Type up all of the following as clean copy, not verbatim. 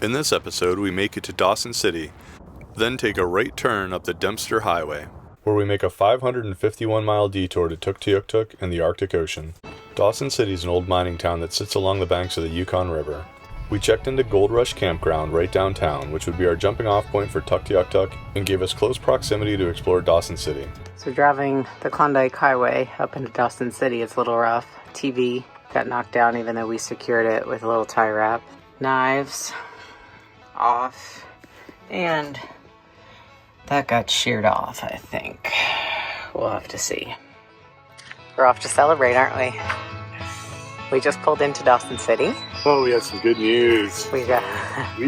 In this episode, we make it to Dawson City, then take a right turn up the Dempster Highway, where we make a 551-mile detour to Tuktoyaktuk and the Arctic Ocean. Dawson City is an old mining town that sits along the banks of the Yukon River. We checked into Gold Rush Campground right downtown, which would be our jumping off point for Tuktoyaktuk and gave us close proximity to explore Dawson City. So driving the Klondike Highway up into Dawson City, it's a little rough. TV got knocked down even though we secured it with a little tie wrap. Knives off, and that got sheared off, I think. We'll have to see. We're off to celebrate, aren't we? We just pulled into Dawson City. Oh, we have some good news. We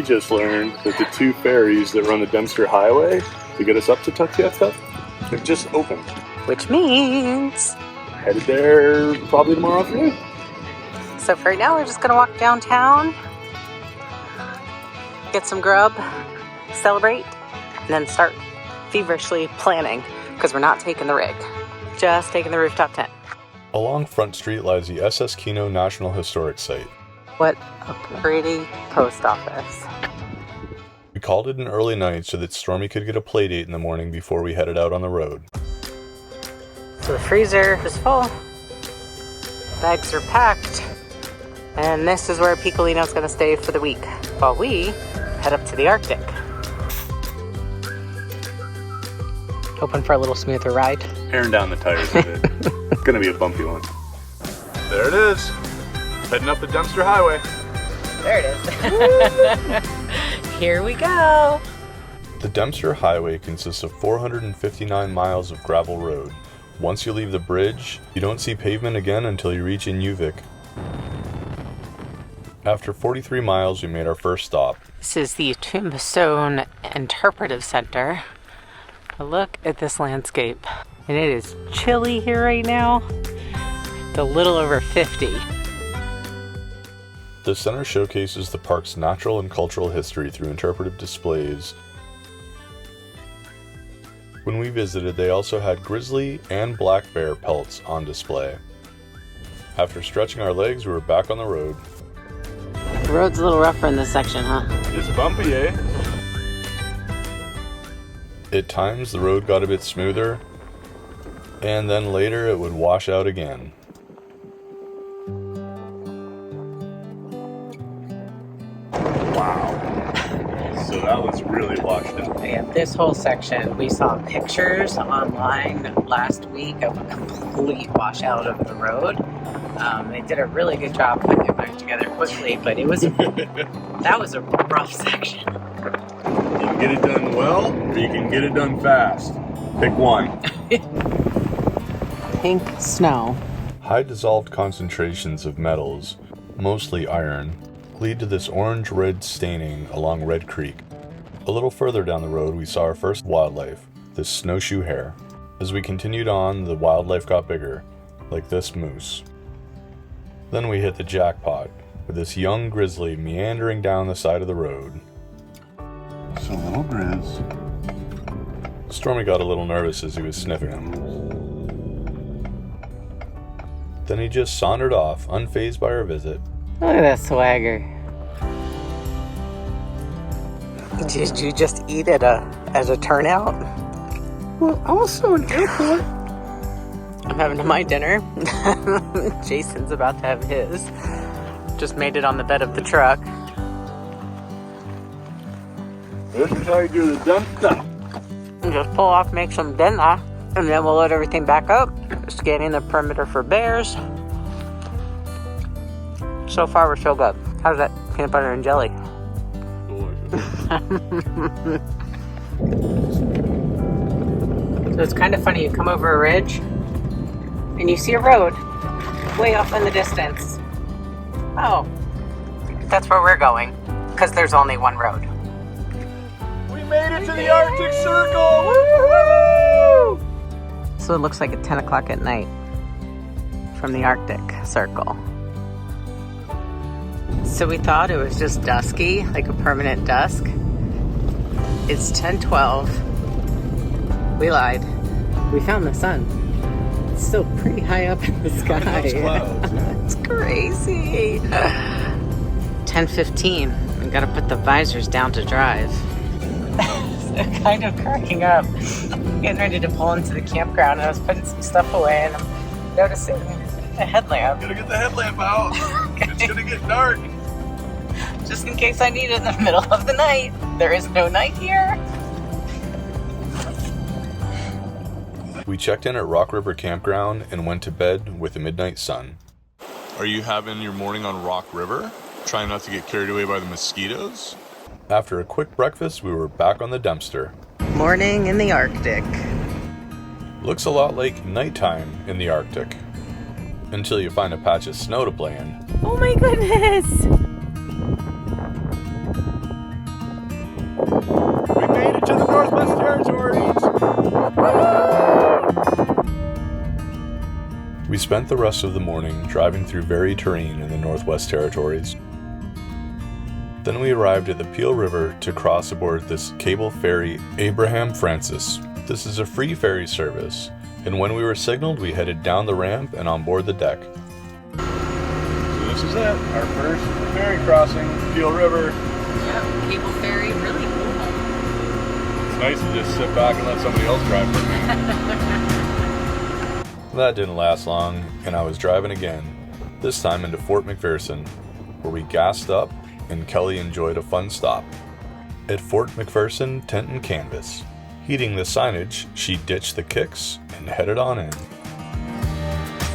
just learned that the two ferries that run the Dempster Highway to get us up to Tuktoyaktuk have just opened. Which means Headed there probably tomorrow afternoon. so for right now, we're just gonna walk downtown, get some grub, celebrate, and then start feverishly planning, because we're not taking the rig, just taking the rooftop tent. Along Front Street lies the SS Kino National Historic Site. What a pretty post office. We called it an early night so that Stormy could get a play date in the morning before we headed out on the road. So the freezer is full, bags are packed, and this is where Pickle's going to stay for the week, while we head up to the Arctic. Hoping for a little smoother ride. Tearing down the tires a bit. It's gonna be a bumpy one. There it is. Heading up the Dempster Highway. There it is. Here we go. The Dempster Highway consists of 459 miles of gravel road. Once you leave the bridge, you don't see pavement again until you reach Inuvik. After 43 miles, we made our first stop. This is the Tombstone Interpretive Center. Look at this landscape. And it is chilly here right now. It's a little over 50. The center showcases the park's natural and cultural history through interpretive displays. When we visited, they also had grizzly and black bear pelts on display. After stretching our legs, we were back on the road. The road's a little rougher in this section, huh? It's bumpy, eh? At times, the road got a bit smoother, and then later it would wash out again. Wow. So that was really washed out. Yeah, this whole section, we saw pictures online last week of a complete washout of the road. They did a really good job putting it back together quickly, but it was that was a rough section. You can get it done well, or you can get it done fast. Pick one. Pink snow. High dissolved concentrations of metals, mostly iron, lead to this orange-red staining along Red Creek. A little further down the road, we saw our first wildlife, this snowshoe hare. As we continued on, the wildlife got bigger, like this moose. Then we hit the jackpot, with this young grizzly meandering down the side of the road. So little Grizz. Stormy got a little nervous as he was sniffing him. Then he just sauntered off, unfazed by our visit. Look at that swagger. Did you just eat it as a turnout? Well, also an airport. I'm having my dinner. Jason's about to have his. Just made it on the bed of the truck. This is how you do the dump stuff. And just pull off, make some dinner, and then we'll load everything back up. Scanning the perimeter for bears. So far, we're so good. How's that peanut butter and jelly? So it's kind of funny. You come over a ridge, and you see a road way off in the distance. Oh, that's where we're going, because there's only one road. We made it to the Arctic Circle! Woo-hoo-hoo! So it looks like at 10 o'clock at night from the Arctic Circle. So we thought it was just dusky, like a permanent dusk. It's 10:12. We lied. We found the sun. It's still pretty high up in the sky. Clouds, yeah. It's crazy. 10:15. I gotta put the visors down to drive. They're kind of cracking up. Getting ready to pull into the campground, and I was putting some stuff away, and I'm noticing a headlamp. Gotta get the headlamp out. It's gonna get dark. Just in case I need it in the middle of the night. There is no night here. We checked in at Rock River Campground and went to bed with the midnight sun. Are you having your morning on Rock River? Trying not to get carried away by the mosquitoes? After a quick breakfast, we were back on the Dempster. Morning in the Arctic. Looks a lot like nighttime in the Arctic. Until you find a patch of snow to play in. Oh my goodness! We made it to the Northwest Territories! We spent the rest of the morning driving through varied terrain in the Northwest Territories. Then we arrived at the Peel River to cross aboard this cable ferry Abraham Francis. This is a free ferry service, and when we were signaled, we headed down the ramp and on board the deck. So this is it, our first ferry crossing, Peel River. Yeah, cable ferry, really cool. It's nice to just sit back and let somebody else drive for me. That didn't last long, and I was driving again, this time into Fort McPherson, where we gassed up and Kelly enjoyed a fun stop. At Fort McPherson, tent and canvas. Heeding the signage, she ditched the kicks and headed on in.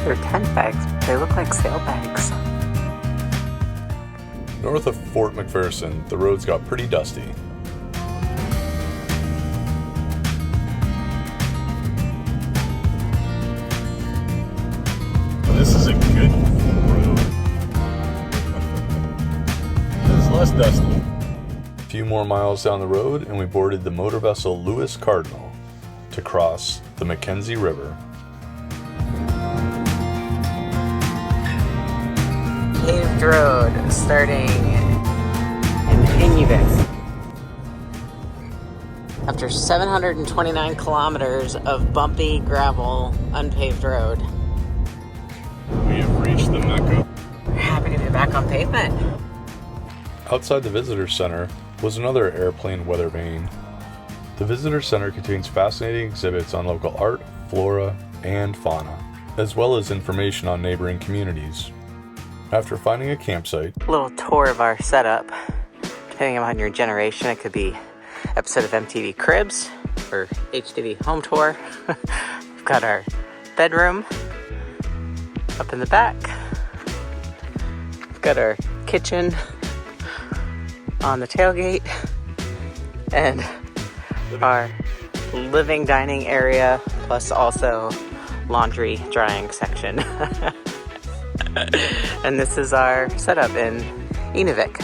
They're tent bags. They look like sail bags. North of Fort McPherson, the roads got pretty dusty. This is a good road. It's less dusty. A few more miles down the road and we boarded the motor vessel Lewis Cardinal to cross the Mackenzie River. Paved road starting in Inuvik. After 729 kilometers of bumpy gravel, unpaved road. We have reached the Mecca. We're happy to be back on pavement. Outside the visitor center was another airplane weather vane. The visitor center contains fascinating exhibits on local art, flora, and fauna, as well as information on neighboring communities. After finding a campsite, A little tour of our setup. Depending on your generation, it could be episode of MTV Cribs or HTV Home Tour. We've got our bedroom up in the back. We've got our kitchen on the tailgate and our living dining area, plus also laundry drying section. And this is our setup in Inuvik.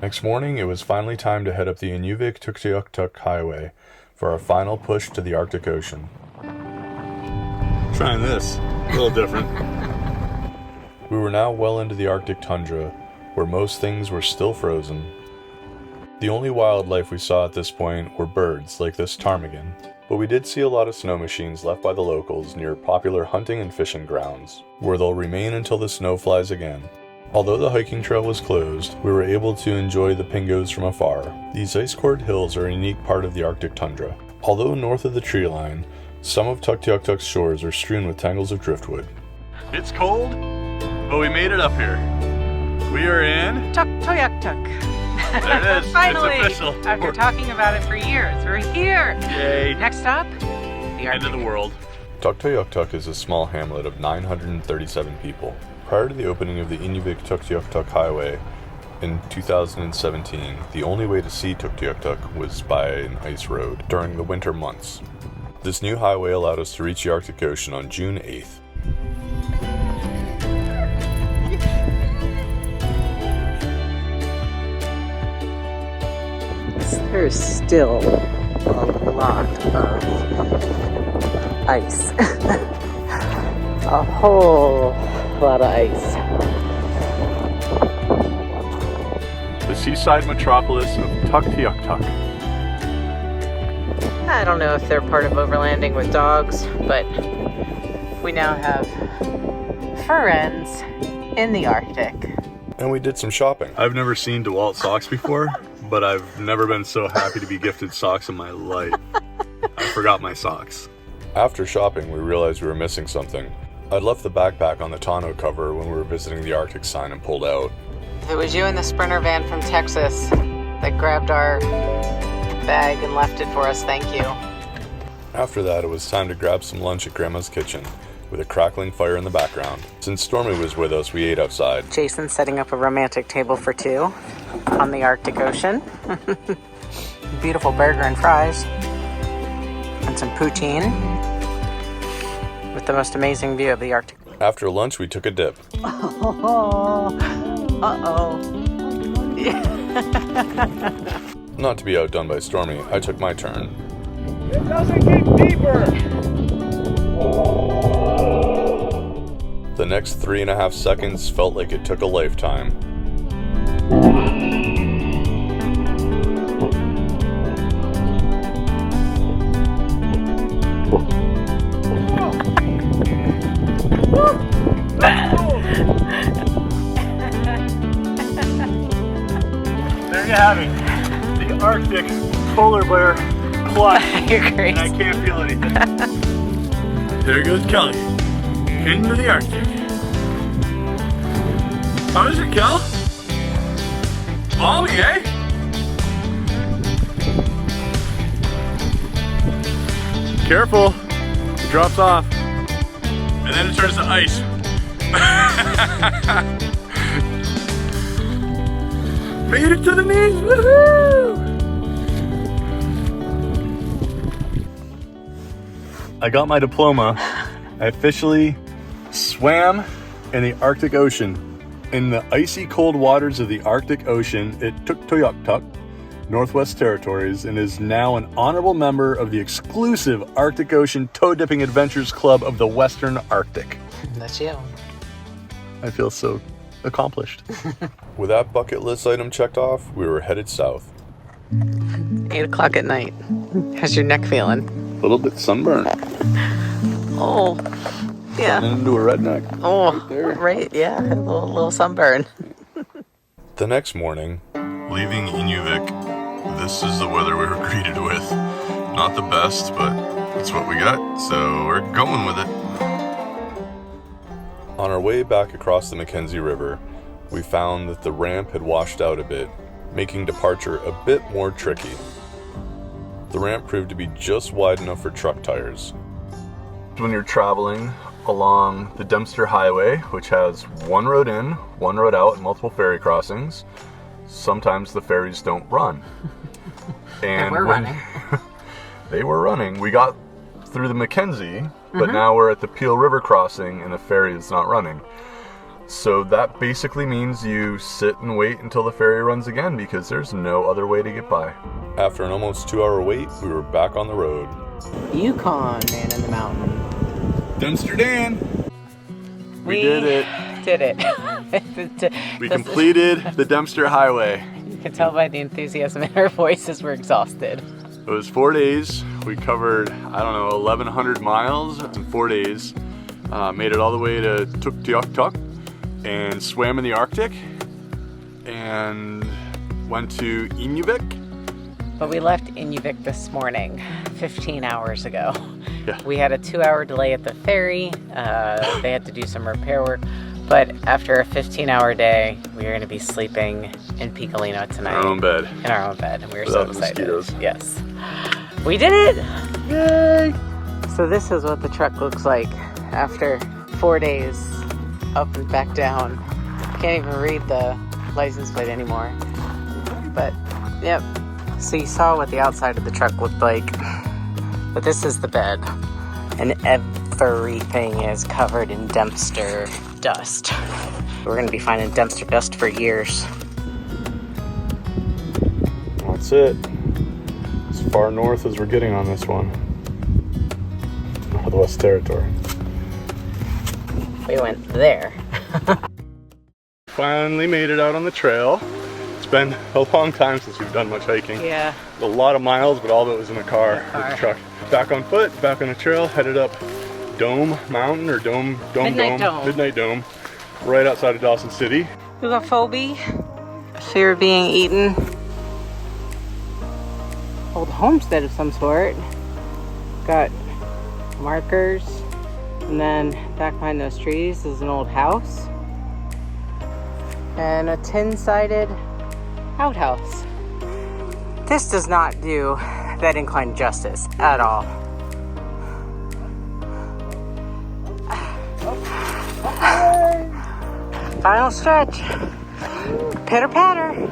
next morning it was finally time to head up the Inuvik Tuktoyaktuk Highway for our final push to the Arctic Ocean. Trying this, a little different. We were now well into the Arctic tundra, where most things were still frozen. The only wildlife we saw at this point were birds like this ptarmigan, but we did see a lot of snow machines left by the locals near popular hunting and fishing grounds, where they'll remain until the snow flies again. Although the hiking trail was closed, we were able to enjoy the pingos from afar. These ice-cored hills are a unique part of the Arctic tundra. Although north of the tree line, some of Tuktoyaktuk's shores are strewn with tangles of driftwood. It's cold, but we made it up here. We are in Tuktoyaktuk. There it is. Finally, it's official. After talking about it for years, we're here. Yay. Next stop, the End of Arctic. the world. Tuktoyaktuk is a small hamlet of 937 people. Prior to the opening of the Inuvik Tuktoyaktuk Highway in 2017, the only way to see Tuktoyaktuk was by an ice road during the winter months. This new highway allowed us to reach the Arctic Ocean on June 8th. There's still a lot of ice. A whole lot of ice. The seaside metropolis of Tuktoyaktuk. I don't know if they're part of overlanding with dogs, but we now have friends in the Arctic. And we did some shopping. I've never seen DeWalt socks before, but I've never been so happy to be gifted socks in my life. I forgot my socks. After shopping, we realized we were missing something. I'd left the backpack on the tonneau cover when we were visiting the Arctic sign and pulled out. It was you in the Sprinter van from Texas that grabbed our bag and left it for us. Thank you. After that, it was time to grab some lunch at Grandma's kitchen, with a crackling fire in the background. Since Stormy was with us, we ate outside. Jason's setting up a romantic table for two on the Arctic Ocean. Beautiful burger and fries. And some poutine. With the most amazing view of the Arctic. After lunch, we took a dip. Not to be outdone by Stormy, I took my turn. It doesn't get deeper. The next 3.5 seconds felt like it took a lifetime. There you have it. The Arctic polar bear plunge. You're crazy. And I can't feel anything. There goes Kelly. Into the Arctic. How is it, Kel? Balmy, eh? Careful. It drops off. And then it turns to ice. Made it to the knees, woohoo! I got my diploma. I officially swam in the Arctic Ocean. In the icy cold waters of the Arctic Ocean at Tuktoyaktuk, Northwest Territories, and is now an honorable member of the exclusive Arctic Ocean Toe Dipping Adventures Club of the Western Arctic. That's you. I feel so accomplished. With that bucket list item checked off, we were headed south. 8 o'clock at night. How's your neck feeling? A little bit sunburned. Oh, yeah. Turning into a redneck. Oh, right there. right, yeah. A little sunburn. The next morning, leaving Inuvik, this is the weather we were greeted with. Not the best, but it's what we got, so we're going with it. On our way back across the Mackenzie River, we found that the ramp had washed out a bit, making departure a bit more tricky. The ramp proved to be just wide enough for truck tires. When you're traveling along the Dempster Highway, which has one road in, one road out, and multiple ferry crossings, sometimes the ferries don't run. And we're running. They were running. We got through the Mackenzie, but now we're at the Peel River crossing and the ferry is not running. So that basically means you sit and wait until the ferry runs again because there's no other way to get by. After an almost 2-hour wait, we were back on the road. Yukon Man in the Mountain. Dempster Dan! We did it. Did it. We completed the Dempster Highway. You can tell by the enthusiasm in our voices we're exhausted. It was 4 days. We covered, 1,100 miles in 4 days. Made it all the way to Tuktoyaktuk and swam in the Arctic and went to Inuvik. But we left Inuvik this morning, 15 hours ago. Yeah. We had a 2-hour delay at the ferry. They had to do some repair work. But after a 15-hour day, we are going to be sleeping in Pickle tonight. In our own bed. In our own bed. And we were Without so excited. mosquitoes. Yes. We did it! Yay! So this is what the truck looks like after 4 days up and back down. Can't even read the license plate anymore. But, yep. So you saw what the outside of the truck looked like. But this is the bed. And everything is covered in Dempster dust. We're going to be finding Dempster dust for years. That's it. As far north as we're getting on this one. Northwest Territory. We went there. Finally made it out on the trail. It's been a long time since we've done much hiking. Yeah. A lot of miles, but all of it was in the car with the truck. Back on foot, back on the trail, headed up Dome Mountain or Midnight Dome, right outside of Dawson City. Phobia, fear of being eaten. Old homestead of some sort. Got markers, and then back behind those trees is an old house and a tin-sided outhouse. This does not do that incline justice at all. Final stretch. Pitter patter.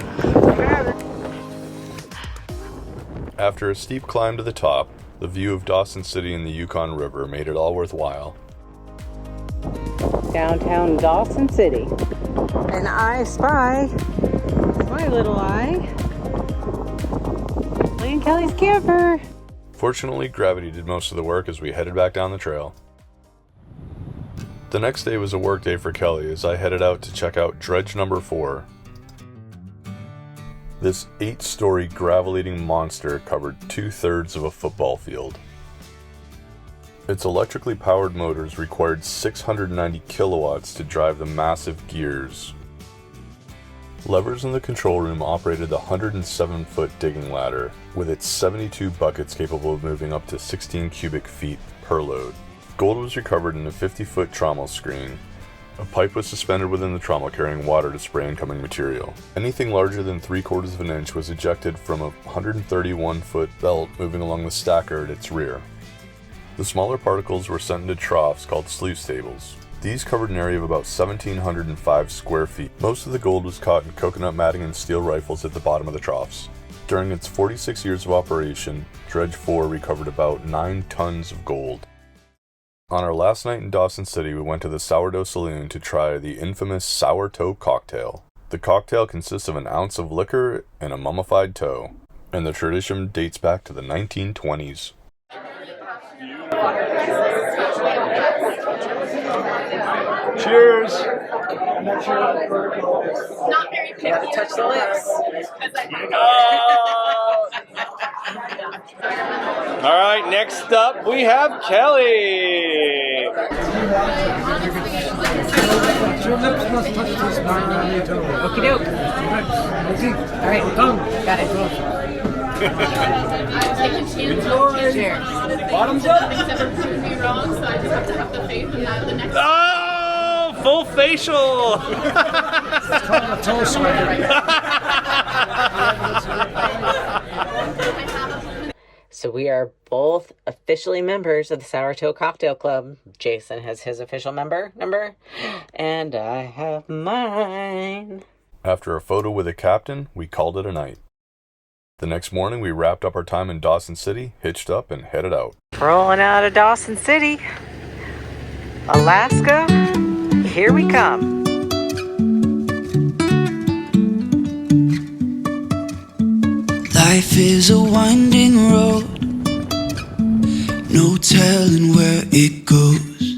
After a steep climb to the top, the view of Dawson City and the Yukon River made it all worthwhile. Downtown Dawson City. And I spy my little eye, Lee and Kelly's camper. Fortunately, gravity did most of the work as we headed back down the trail. The next day was a work day for Kelly as I headed out to check out dredge number 4. This 8-story gravel-eating monster covered 2/3 of a football field. Its electrically powered motors required 690 kilowatts to drive the massive gears. Levers in the control room operated the 107-foot digging ladder, with its 72 buckets capable of moving up to 16 cubic feet per load. Gold was recovered in a 50-foot trommel screen. A pipe was suspended within the trommel carrying water to spray incoming material. Anything larger than 3/4 of an inch was ejected from a 131-foot belt moving along the stacker at its rear. The smaller particles were sent into troughs called sluice tables. These covered an area of about 1,705 square feet. Most of the gold was caught in coconut matting and steel rifles at the bottom of the troughs. During its 46 years of operation, Dredge 4 recovered about 9 tons of gold. On our last night in Dawson City, we went to the Sourdough Saloon to try the infamous Sourtoe Cocktail. The cocktail consists of an ounce of liquor and a mummified toe, and the tradition dates back to the 1920s. Cheers! Not very picky. Touch the lips. All right, next up we have Kelly. Okie doke. All right, got it. I'm taking chances. Cheers. Bottoms up. Nothing's ever proved me wrong, so I just have to have the faith in that the next Oh, full facial. So we are both officially members of the Sourtoe Cocktail Club. Jason has his official number, and I have mine. After a photo with a captain, we called it a night. The next morning, we wrapped up our time in Dawson City, hitched up, and headed out. Rolling out of Dawson City, Alaska, here we come. Life is a winding road, no telling where it goes.